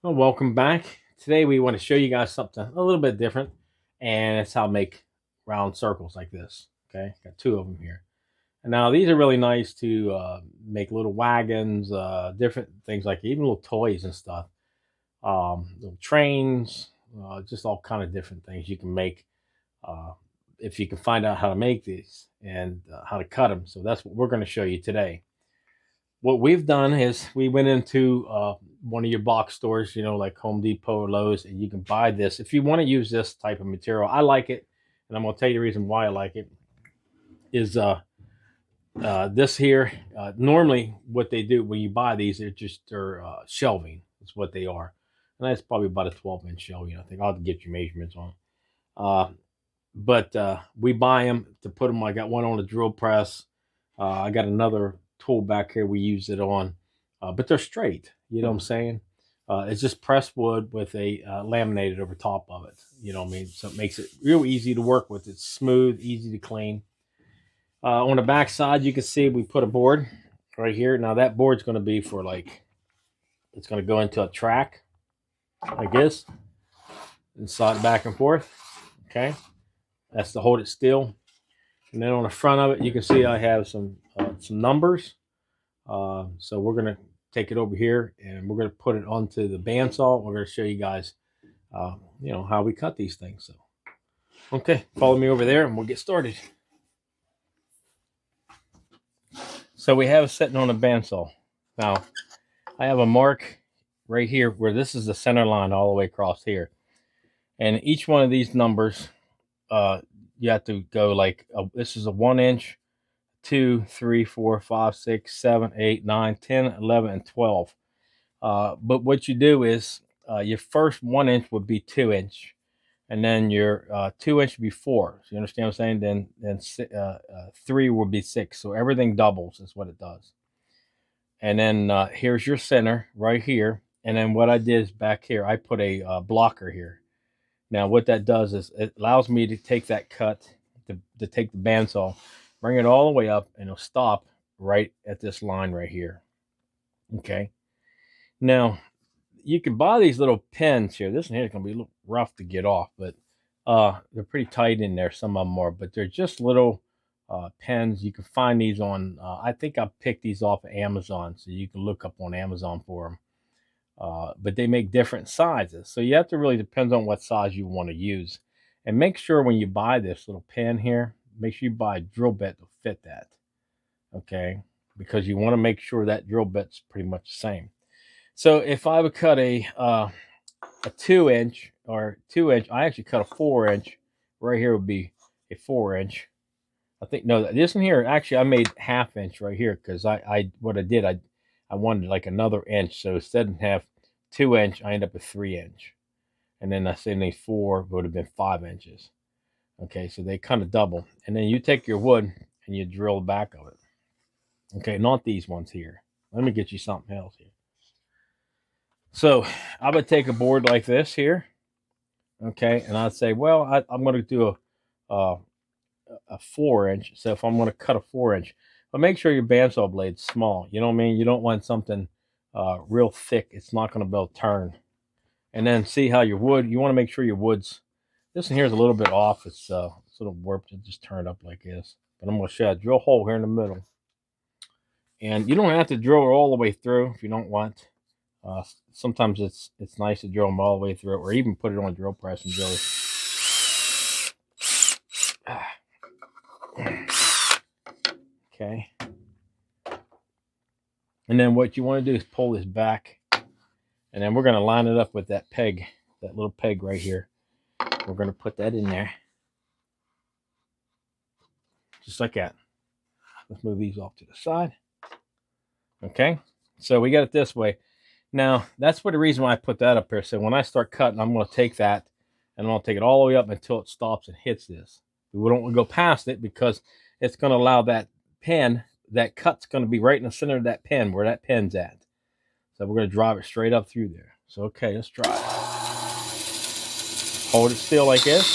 Well, welcome back. Today we want to show you guys something a little bit different, and it's how to make round circles like this. Okay, got two of them here. And now these are really nice to make little wagons, different things like even little toys and stuff, little trains, just all kind of different things you can make uh, if you can find out how to make these and how to cut them. So that's what we're going to show you today. What we've done is we went into one of your box stores, like Home Depot or Lowe's, and you can buy this. If you want to use this type of material, I like it, and I'm going to tell you the reason why I like it. Is this here? Normally, what they do when you buy these, they're shelving. That's what they are, and that's probably about a 12-inch shelving. I think I'll have to get your measurements on. Uh, but we buy them to put them. I got one on the drill press. I got another tool back here we use it on, but they're straight. You know what I'm saying? It's just pressed wood with a laminated over top of it. You know what I mean? So it makes it real easy to work with. It's smooth, easy to clean. On the back side, you can see we put a board right here. Now that board's going to be for it's going to go into a track like this and slide it back and forth. Okay, that's to hold it still. And then on the front of it, you can see I have some numbers. So we're gonna take it over here and we're gonna put it onto the bandsaw. We're gonna show you guys, how we cut these things. So, okay, follow me over there and we'll get started. So we have it sitting on a bandsaw. Now I have a mark right here where this is the center line all the way across here, and each one of these numbers, you have to go like this is a 1 inch, 2, 3, 4, 5, 6, 7, 8, 9, 10, 11, and 12. But what you do is your first 1 inch would be 2 inch, and then your 2 inch would be 4. So you understand what I'm saying? Then 3 would be 6. So everything doubles is what it does. And then here's your center right here. And then what I did is back here, I put a blocker here. Now what that does is it allows me to take that cut, to take the bandsaw, bring it all the way up, and it'll stop right at this line right here. Okay. Now you can buy these little pins here. This one here is going to be a little rough to get off, but they're pretty tight in there. Some of them are, but they're just little pens. You can find these on, I think I picked these off of Amazon, so you can look up on Amazon for them. But they make different sizes. So you have to really depend on what size you want to use. And make sure when you buy this little pen here, make sure you buy a drill bit to fit that. Okay. Because you want to make sure that drill bit's pretty much the same. So if I would cut a 2 inch or 2 inch, I actually cut a 4 inch. Right here would be a 4 inch. I think no, this one here actually I made half inch right here because I what I did I wanted like another inch. So instead of have 2 inch, I end up with 3 inch, and then I said they 4 would have been 5 inches. Okay, so they kind of double, and then you take your wood and you drill the back of it. Okay, not these ones here. Let me get you something else here. So I would take a board like this here, okay, and I'd say, well, I'm going to do a 4 inch. So if I'm going to cut a 4 inch, but make sure your bandsaw blade's small. You know what I mean? You don't want something real thick. It's not going to be able to turn. And then see how your wood. You want to make sure your wood's. This one here is a little bit off. It's sort of warped. It just turned up like this. But I'm going to show you a drill hole here in the middle. And you don't have to drill it all the way through if you don't want. Sometimes it's nice to drill them all the way through, or even put it on a drill press and drill it. Okay. And then what you want to do is pull this back, and then we're going to line it up with that peg, that little peg right here. We're going to put that in there, just like that. Let's move these off to the side. Okay. So we got it this way. Now, that's for the reason why I put that up here. So when I start cutting, I'm going to take that, and I'm going to take it all the way up until it stops and hits this. We don't want to go past it because it's going to allow that pen, that cut's going to be right in the center of that pen, where that pen's at. So we're going to drive it straight up through there. So, okay, let's try it. Hold it still like this.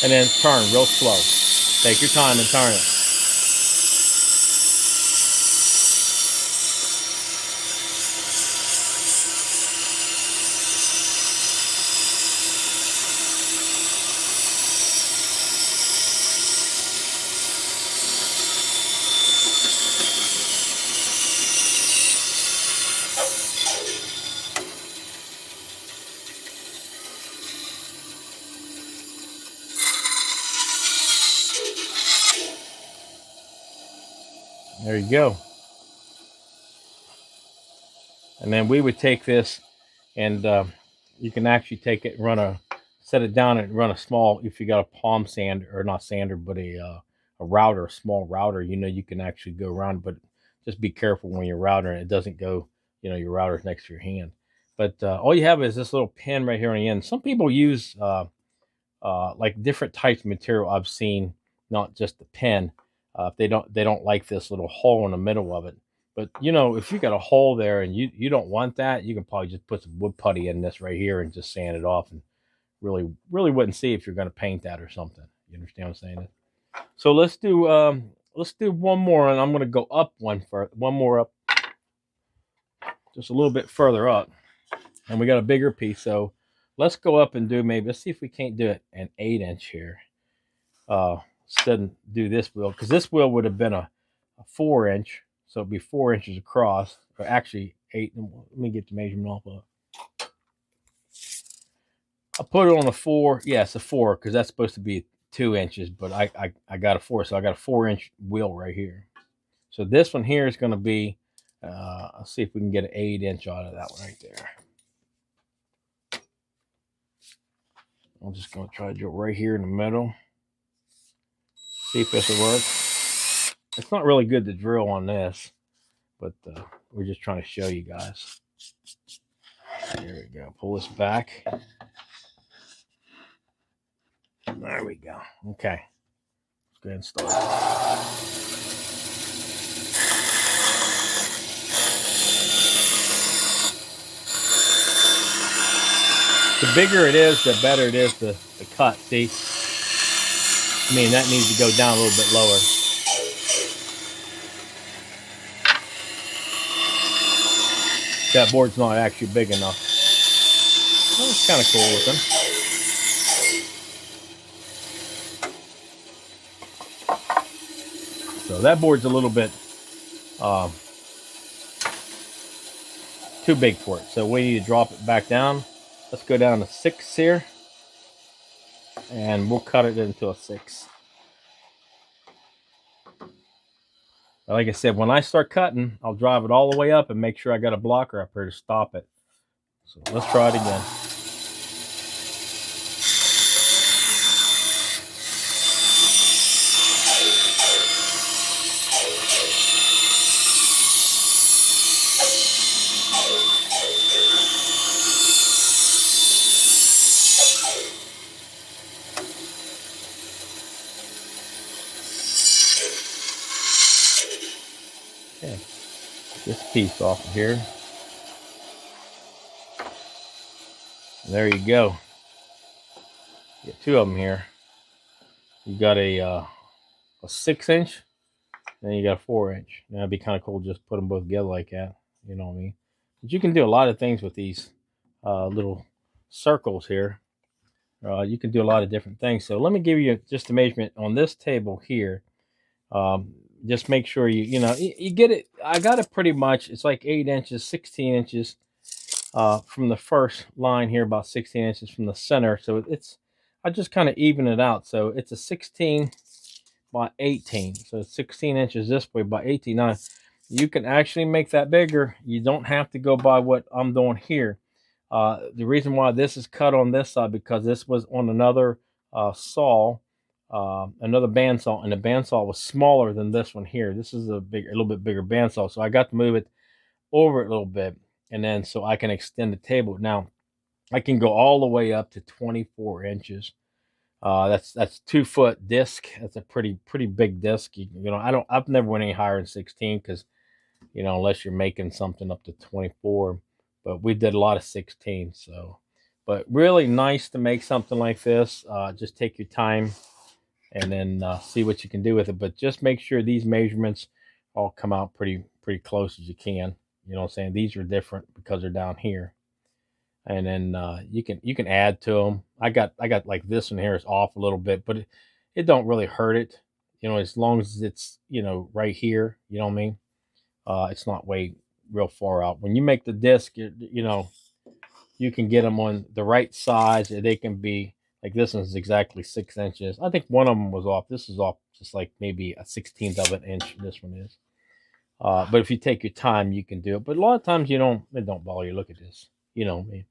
And then turn real slow. Take your time and turn it. There you go. And then we would take this, and you can actually take it and set it down and run a small, if you got a palm sander, or not sander, but a router, a small router, you can actually go around, but just be careful when you're routering. It doesn't go, your router's next to your hand. But all you have is this little pin right here on the end. Some people use like different types of material I've seen, not just the pin. If they don't like this little hole in the middle of it. But if you got a hole there and you don't want that, you can probably just put some wood putty in this right here and just sand it off, and really wouldn't see if you're going to paint that or something. You understand what I'm saying? So let's do one more, and I'm going to go up one more up, just a little bit further up, and we got a bigger piece. So let's go up and let's see if we can't do it an 8-inch here. Instead of do this wheel, because this wheel would have been a 4-inch, so it'd be 4 inches across, or actually 8. Let me get the measurement off of it. I put it on a 4. Yeah, it's a 4, because that's supposed to be 2 inches, but I got a 4, so I got a 4-inch wheel right here. So this one here is going to be, let's see if we can get an 8-inch out of that one right there. I'm just going to try to drill right here in the middle. See if this will work. It's not really good to drill on this, but we're just trying to show you guys. There we go. Pull this back. There we go. Okay. Let's go ahead and start. The bigger it is, the better it is to cut. See? I mean, that needs to go down a little bit lower. That board's not actually big enough. Well, it's kind of cool looking. So that board's a little bit too big for it. So we need to drop it back down. Let's go down to 6 here. And we'll cut it into a 6. Like I said, when I start cutting, I'll drive it all the way up and make sure I got a blocker up here to stop it. So let's try it again. Okay, this piece off of here. There you go. You got 2 of them here. You got a 6-inch, and you got a 4-inch. Now it'd be kind of cool just put them both together like that. You know what I mean? But you can do a lot of things with these little circles here. You can do a lot of different things. So let me give you just a measurement on this table here. Just make sure you get it. I got it pretty much. It's like 8 inches, 16 inches from the first line here, about 16 inches from the center. So I just kind of even it out. So it's a 16 by 18. So it's 16 inches this way by 18. Now, you can actually make that bigger. You don't have to go by what I'm doing here. The reason why this is cut on this side, because this was on another saw, another bandsaw, and the bandsaw was smaller than this one here. This is a little bit bigger bandsaw, so I got to move it over a little bit, and then so I can extend the table. Now I can go all the way up to 24 inches. That's 2-foot disc. That's a pretty big disc. I've never went any higher than 16, because unless you're making something up to 24, but we did a lot of 16. So, but really nice to make something like this. Just take your time and then see what you can do with it. But just make sure these measurements all come out pretty close as you can. You know what I'm saying? These are different because they're down here. And then you can add to them. I got like this one here is off a little bit, but it don't really hurt it. As long as it's right here. You know what I mean? It's not way real far out. When you make the disc, you can get them on the right size. They can be like this one's exactly 6 inches. I think one of them was off. This is off just like maybe a 16th of an inch. This one is. But if you take your time, you can do it. But a lot of times it don't bother you. Look at this. I mean,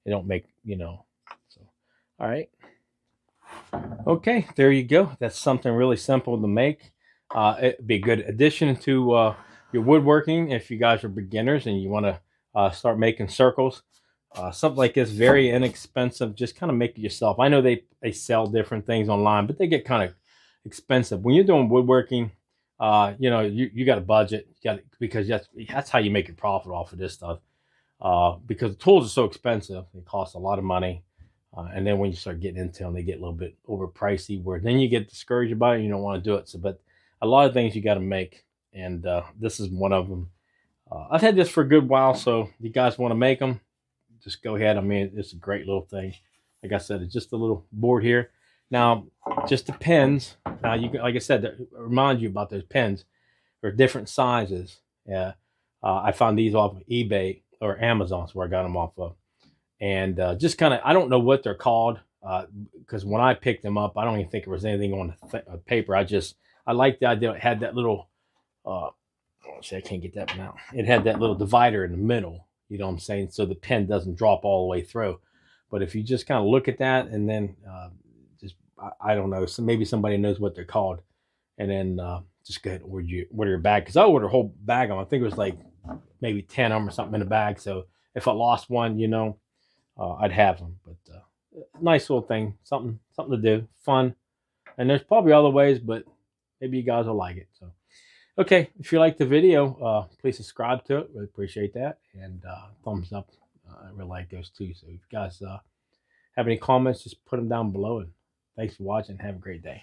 it don't make, So, all right. Okay, there you go. That's something really simple to make. It'd be a good addition to your woodworking if you guys are beginners and you want to start making circles. Something like this, very inexpensive. Just kind of make it yourself. I know they sell different things online, but they get kind of expensive when you're doing woodworking. You got a budget. You got because that's how you make your profit off of this stuff. Because the tools are so expensive, they cost a lot of money. And then when you start getting into them, they get a little bit overpricey. Where then you get discouraged about it, you don't want to do it. So, but a lot of things you got to make, and this is one of them. I've had this for a good while, so if you guys want to make them, just go ahead. I mean, it's a great little thing. Like I said, it's just a little board here. Now, just the pins. Now, like I said, that remind you about those pins. They're different sizes. Yeah, I found these off of eBay or Amazon's where I got them off of, and just kind of I don't know what they're called because when I picked them up, I don't even think there was anything on the paper. I liked the idea. It had that little. See, I can't get that one out. It had that little divider in the middle. You know what I'm saying? So the pen doesn't drop all the way through. But if you just kind of look at that and then I don't know, so maybe somebody knows what they're called, and then just go ahead and order your bag because I ordered a whole bag of them. I think it was like maybe 10 of them or something in the bag. So if I lost one, I'd have them. But nice little thing, something to do, fun. And there's probably other ways, but maybe you guys will like it. So, okay, if you like the video, please subscribe to it. Really appreciate that, and thumbs up. I really like those too. So, if you guys have any comments, just put them down below. And thanks for watching. Have a great day.